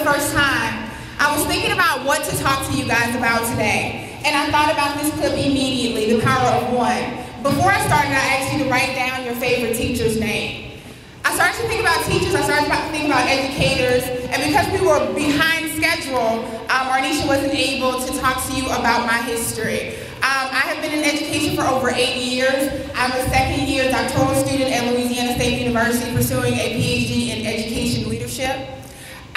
first time, I was thinking about what to talk to you guys about today. And I thought about this clip immediately, The Power of One. Before I started, I asked you to write down your favorite teacher's name. I started to think about teachers, I started to think about educators, and because we were behind schedule, Arnisha wasn't able to talk to you about my history. I have been in education for over 8 years. I'm a second-year doctoral student at Louisiana State University pursuing a PhD in education leadership.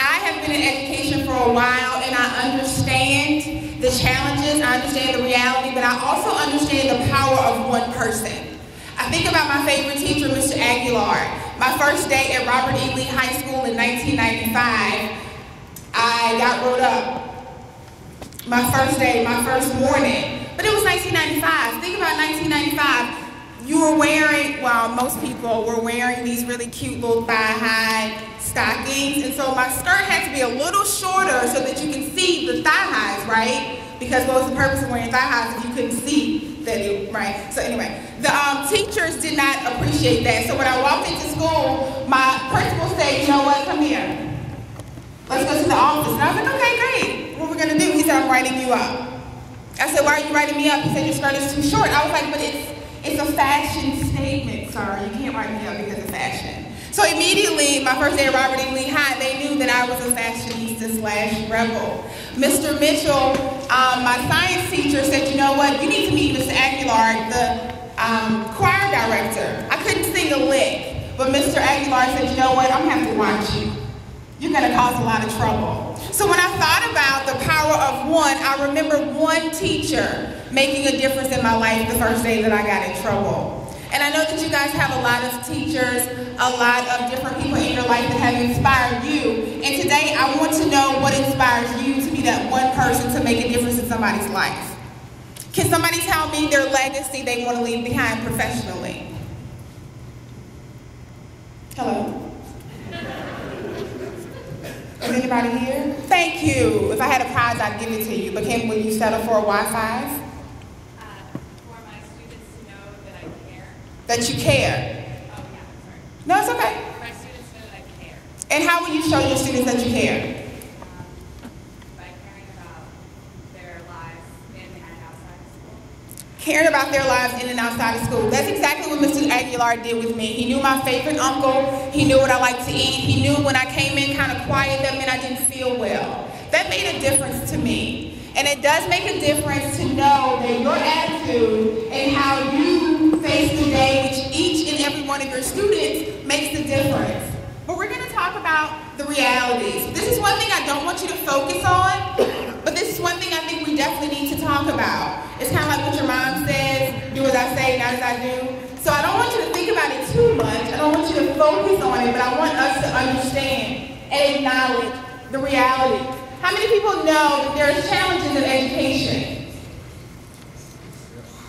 I have been in education for a while, and I understand the challenges, I understand the reality, but I also understand the power of one person. I think about my favorite teacher, Mr. Aguilar. My first day at Robert E. Lee High School in 1995, I got wrote up. My first day, my first morning. But it was 1995. Think about 1995. You were wearing, well, most people were wearing these really cute little thigh-high stockings. And so my skirt had to be a little shorter so that you can see the thigh-highs, right? Because what was the purpose of wearing thigh-highs if you couldn't see that, right? So anyway, the teachers did not appreciate that. So when I walked into school, my principal said, you know what, come here. Let's go to the office. And I was like, okay, great. What are we gonna do? He said, I'm writing you up. I said, why are you writing me up? He said, your skirt is too short. I was like, but it's a fashion statement, sir. You can't write me up because of fashion. So immediately, my first day at Robert E. Lee High, they knew that I was a fashionista/rebel. Mr. Mitchell, my science teacher, said, you know what, you need to meet Mr. Aguilar, the choir director. I couldn't sing a lick, but Mr. Aguilar said, you know what, I'm gonna have to watch you. You're gonna cause a lot of trouble. So when I thought about the power of one, I remember one teacher making a difference in my life the first day that I got in trouble. And I know that you guys have a lot of teachers, a lot of different people in your life that have inspired you. And today I want to know what inspires you to be that one person to make a difference in somebody's life. Can somebody tell me their legacy they want to leave behind professionally? Hello? Is anybody here? Thank you. If I had a prize, I'd give it to you. But will you settle for a Y5? For my students to know that I care. That you care? Oh, yeah, sorry. No, it's okay. My students know that I care. And how will you show your students that you care? By caring about their lives in and outside of school. Caring about their lives in and outside of school. That's exactly what Mr. Aguilar did with me. He knew my favorite uncle. He knew what I liked to eat. He knew when I came in kind of quiet, that meant I didn't feel well. That made a difference to me. And it does make a difference to know that your attitude and how you face the day with each and every one of your students makes a difference. But we're going to talk about the realities. This is one thing I don't want you to focus on, but this is one thing I think we definitely need to talk about. It's kind of like what your mom says, do as I say, not as I do. So I don't want you to think about it too much. I don't want you to focus on it, but I want us to understand and acknowledge the reality. How many people know that there are challenges in education?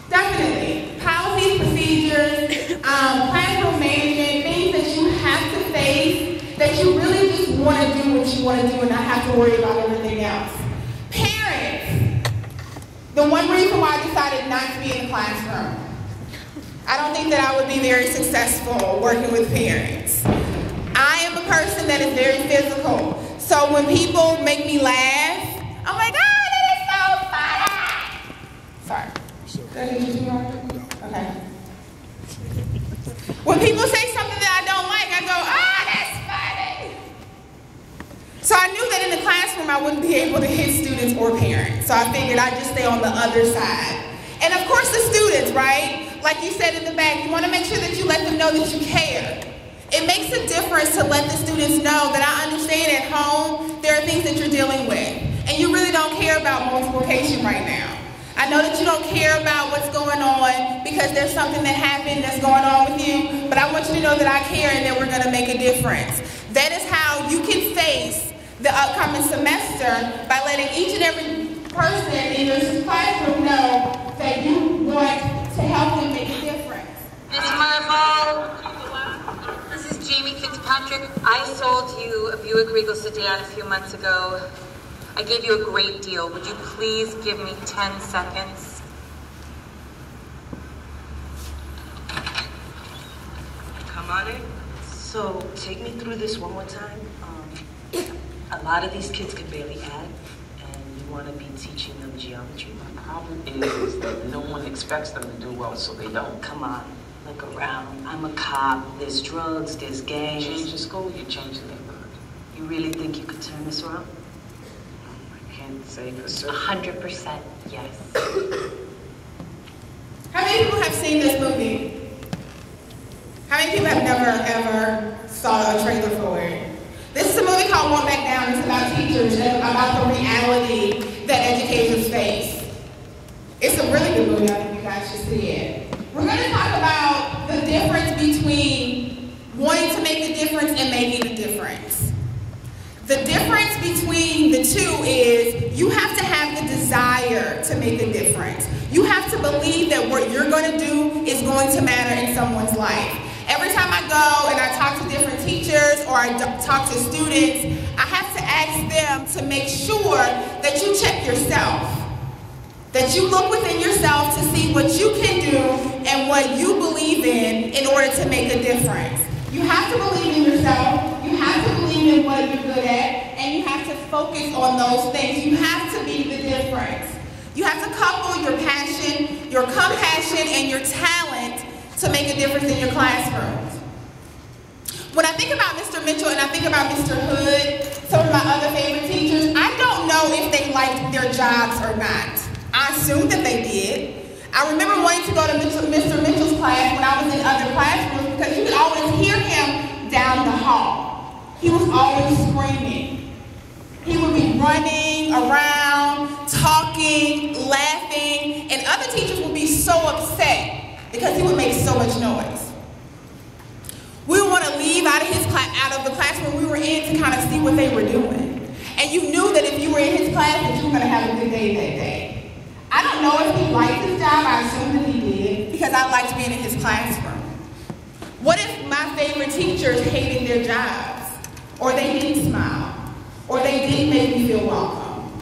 Definitely. Policies, procedures, classroom management, things that you have to face, that you really just want to do what you want to do and not have to worry about everything else. Parents. The one reason why I decided not to be in the classroom. I don't think that I would be very successful working with parents. I am a person that is very physical. So when people make me laugh, I'm like, oh, that is so funny. Sorry. Did I hit you too hard? Okay. When people say something that I don't like, I go, oh, that's funny. So I knew that in the classroom I wouldn't be able to hit students or parents. So I figured I'd just stay on the other side. And of course the students, right? Like you said in the back, you want to make sure that you let them know that you care. It makes a difference to let the students know that I understand at home there are things that you're dealing with. And you really don't care about multiplication right now. I know that you don't care about what's going on because there's something that happened that's going on with you, but I want you to know that I care and that we're going to make a difference. That is how you can face the upcoming semester, by letting each and every person in your classroom know that you want to help them make a difference. Miss Marble, this is Jamie Fitzpatrick. I sold you a Buick Regal sedan a few months ago. I gave you a great deal. Would you please give me 10 seconds? Come on in. So, take me through this one more time. A lot of these kids can barely add, and you want to be teaching them geometry. The problem is that no one expects them to do well, so they don't. Come on, look around. I'm a cop. There's drugs, there's gangs. Change the school, you change the neighborhood. You really think you could turn this around? I can't say for certain. 100% yes. How many people have seen this movie? How many people have never, ever saw a trailer for it? This is a movie called Won't Back Down. It's about teachers and about the reality that educators face. It's a really good movie. I think you guys should see it. We're going to talk about the difference between wanting to make a difference and making a difference. The difference between the two is you have to have the desire to make a difference. You have to believe that what you're going to do is going to matter in someone's life. Every time I go and I talk to different teachers or I talk to students, I have to ask them to make sure that you check yourself. That you look within yourself to see what you can do and what you believe in order to make a difference. You have to believe in yourself, you have to believe in what you're good at, and you have to focus on those things. You have to be the difference. You have to couple your passion, your compassion, and your talent to make a difference in your classrooms. When I think about Mr. Mitchell and I think about Mr. Hood, some of my other favorite teachers, I don't know if they liked their jobs or not. I assume that they did. I remember wanting to go to Mr. Mitchell's class when I was in other classrooms because you could always hear him down the hall. He was always screaming. He would be running around, talking, laughing, and other teachers would be so upset because he would make so much noise. We would want to leave out of the classroom we were in to kind of see what they were doing. And you knew that if you were in his class that you were going to have a good day that day. I don't know if he liked his job. I assume that he did because I liked being in his classroom. What if my favorite teachers hated their jobs, or they didn't smile, or they didn't make me feel welcome,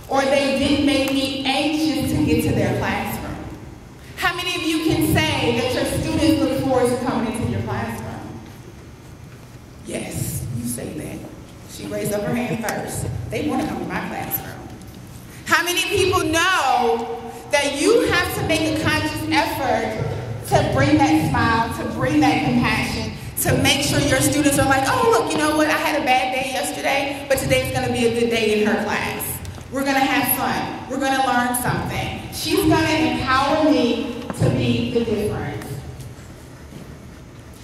or they didn't make me anxious to get to their classroom? How many of you can say that your students look forward to coming into your classroom? Yes, you say that. She raised up her hand first. They want to come to my classroom. How many people know that you have to make a conscious effort to bring that smile, to bring that compassion, to make sure your students are like, oh, look, you know what? I had a bad day yesterday, but today's going to be a good day in her class. We're going to have fun. We're going to learn something. She's going to empower me to be the difference.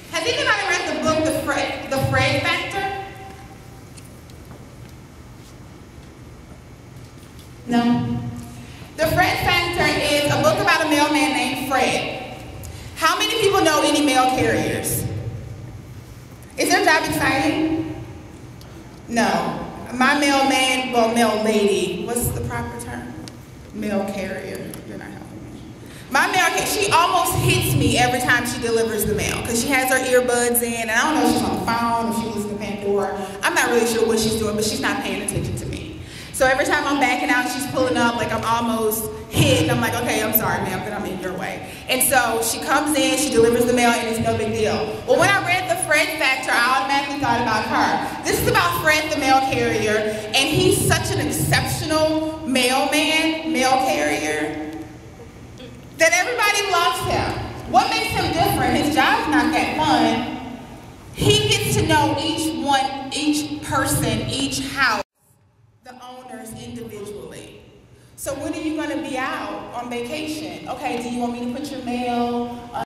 Has anybody read the book, The Fred Factor? No? The Fred Factor is a book about a mailman named Fred. How many people know any mail carriers? Is their job exciting? No. My mailman, well, mail lady, what's the proper term? Mail carrier. You're not helping me. My mail carrier, she almost hits me every time she delivers the mail because she has her earbuds in, and I don't know if she's on the phone, if she's listening to Pandora. I'm not really sure what she's doing, but she's not paying attention to me. So every time I'm backing out, she's pulling up like I'm almost hit, and I'm like, okay, I'm sorry, ma'am, but I'm in your way. And so she comes in, she delivers the mail, and it's no big deal. Well, when I read The Fred Factor, I automatically thought about her. This is about Fred the mail carrier, and he's such an exceptional mailman, mail carrier, that everybody loves him. What makes him different? His job's not that fun. He gets to know each person, each house, the owners individually. So when are you going to be out on vacation? Okay, do you want me to put your mail